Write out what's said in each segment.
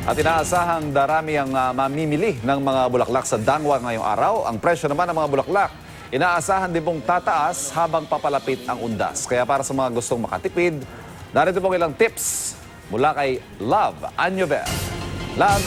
At inaasahang darami ang mamimili ng mga bulaklak sa Dangwa ngayong araw. Ang presyo naman ng mga bulaklak, inaasahan din pong tataas habang papalapit ang undas. Kaya para sa mga gustong makatipid, narito pong ilang tips mula kay Love Anyover. Love.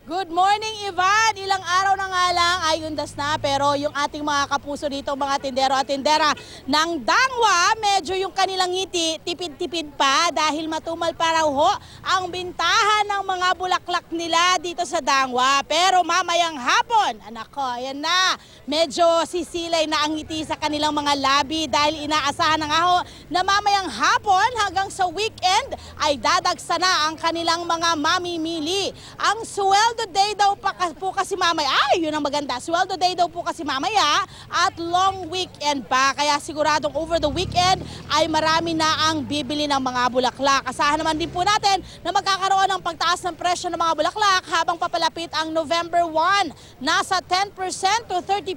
Good morning, Ivan! Ilang araw na nga lang ay undas na, pero yung ating mga kapuso dito, mga tindero at tindera ng Dangwa, medyo yung kanilang ngiti, tipid-tipid pa dahil matumal pa raw ho ang bintahan ng mga bulaklak nila dito sa Dangwa. Pero mamayang hapon, anak ko, ayan na, medyo sisilay na ang ngiti sa kanilang mga labi dahil inaasahan na nga ho na mamayang hapon hanggang sa weekend ay dadagsa na ang kanilang mga mamimili. Ang sweldo day daw po kasi mamaya, yun ang maganda. Sweldo day daw po kasi mamaya at long weekend pa. Kaya siguradong over the weekend ay marami na ang bibili ng mga bulaklak. Asahan naman din po natin na magkakaroon ng pagtaas ng presyo ng mga bulaklak habang papalapit ang November 1. Nasa 10% to 30%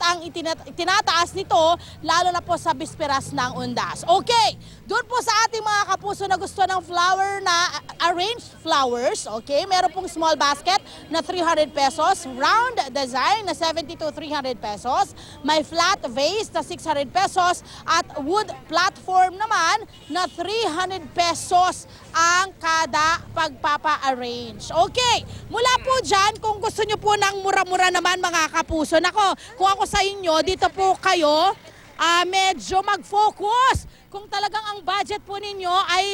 ang itinataas nito, lalo na po sa bisperas ng undas. Okay, doon po sa ating mga kapuso na gusto ng flower na arranged flowers, okay, meron pong small basket na 300 pesos, round design na 70 to 300 pesos, may flat vase na 600 pesos at wood platform naman na 300 pesos ang kada pagpapa-arrange. Okay, mula po dyan, kung gusto nyo po ng mura-mura naman mga kapuso, nako, kung ako sa inyo, dito po kayo, medyo mag-focus. Kung talagang ang budget po ninyo ay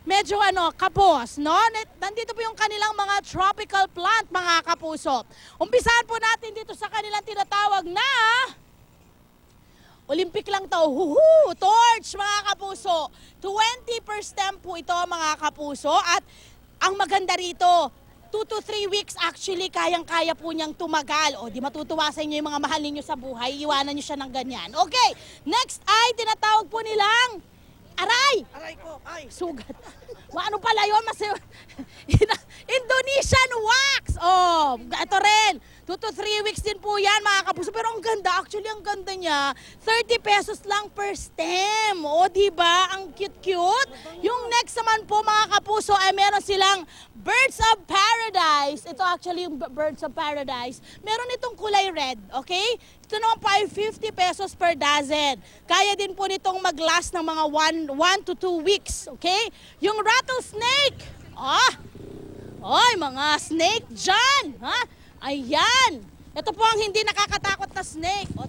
medyo kapos, no? Nandito po yung kanilang mga tropical plant, mga kapuso. Umpisahan po natin dito sa kanilang tinatawag na Olympic lang to, torch, mga kapuso. 20 per stem po ito, mga kapuso. At ang maganda rito, 2 to 3 weeks actually kayang-kaya po niyang tumagal. O di matutuwa sa inyo yung mga mahal ninyo sa buhay, iwanan niyo siya ng ganyan. Okay, next ay tinatawag po nilang aray! Aray ko, ay! Sugat. Ano pala yun? Indonesian wax! Oh, ito rin. 2 to 3 weeks din po yan, mga kapuso. Pero ang ganda, actually ang ganda niya. 30 pesos lang per stem. O, diba? Ang cute-cute. Yung next naman po, mga kapuso, ay meron silang Birds of Paradise. Ito actually yung Birds of Paradise. Meron itong kulay red, okay? Ito naman po ay 50 pesos per dozen. Kaya din po nitong mag-last ng mga 1 to 2 weeks, okay? Yung rattlesnake, oy, mga snake dyan, ha? Ayan. Ito po ang hindi nakakatakot na snake. O,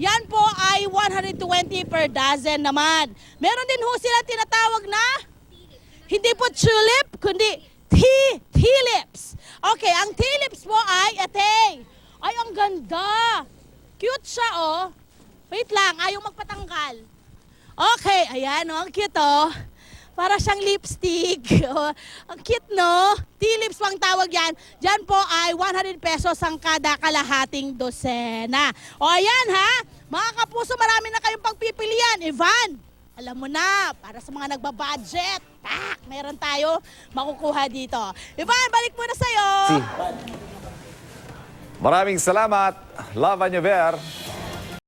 yan po ay 120 per dozen naman. Meron din ho sila tinatawag na, hindi po tulip, kundi tulips. Okay, ang tulips po ay ate. Ay, ang ganda. Cute siya, oh. Wait lang, ayaw magpatanggal. Okay, ayan, oh, ang cute, oh. Para siyang lipstick. Oh, ang cute, no? Tulips pang tawag yan. Diyan po ay 100 pesos ang kada kalahating dosena. O, ayan, ha? Mga kapuso, marami na kayong pagpipilian. Ivan, alam mo na, para sa mga nagbabudget, meron tayo makukuha dito. Ivan, balik muna sa'yo. Maraming salamat, Love Anyover.